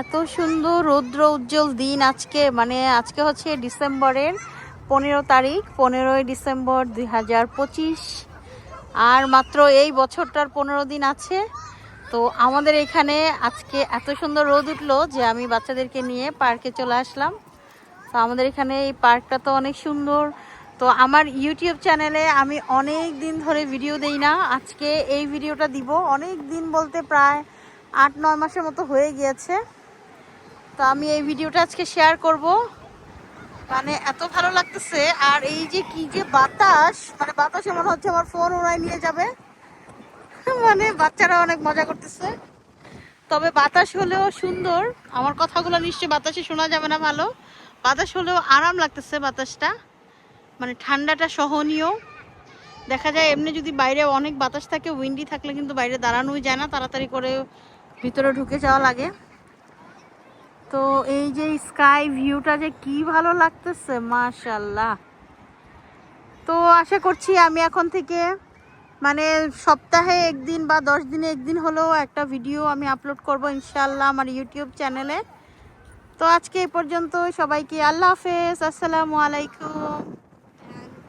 এত সুন্দর রৌদ্র উজ্জ্বল দিন আজকে, মানে আজকে হচ্ছে ডিসেম্বরের 15 তারিখ, 15ই ডিসেম্বর 2025। আর মাত্র এই বছরটার 15 দিন আছে। তো আমাদের এখানে আজকে এত সুন্দর রোদ উঠলো যে আমি বাচ্চাদেরকে নিয়ে পার্কে চলে আসলাম। তো আমাদের এখানে এই পার্কটা তো অনেক সুন্দর। তো আমার ইউটিউব চ্যানেলে আমি অনেক দিন ধরে ভিডিও দেই না, আজকে এই ভিডিওটা দিব। অনেক দিন বলতে প্রায় 8-9 মাসের মতো হয়ে গিয়েছে। তো আমি এই ভিডিওটা আজকে শেয়ার করব, মানে এত ভালো লাগতেছে। আর এই যে কি যে বাতাস, মানে বাতাসে মনে হচ্ছে আমার ফোন উড়াই নিয়ে যাবে। মানে বাচ্চারা অনেক মজা করতেছে। তবে বাতাস হলেও সুন্দর। আমার কথাগুলো নিশ্চয়ই বাতাসে শোনা যাবে না ভালো, বাতাস হলেও আরাম লাগতেছে বাতাসটা, মানে ঠান্ডাটা সহনীয়। দেখা যায় এমনি যদি বাইরে অনেক বাতাস থাকে, উইন্ডি থাকলে কিন্তু বাইরে দাঁড়ানোই যায় না, তাড়াতাড়ি করে ভিতরে ঢুকে যাওয়া লাগে। তো এই যে স্কাই ভিউটা যে কি ভালো লাগতেছে, মাশাআল্লাহ। তো আশা করছি আমি এখন থেকে মানে সপ্তাহে একদিন বা 10 দিনে একদিন হলেও একটা ভিডিও আমি আপলোড করব ইনশাআল্লাহ আমার ইউটিউব চ্যানেলে। তো আজকে এই পর্যন্ত, সবাইকে আল্লাহ হাফেজ, আসসালামু আলাইকুম।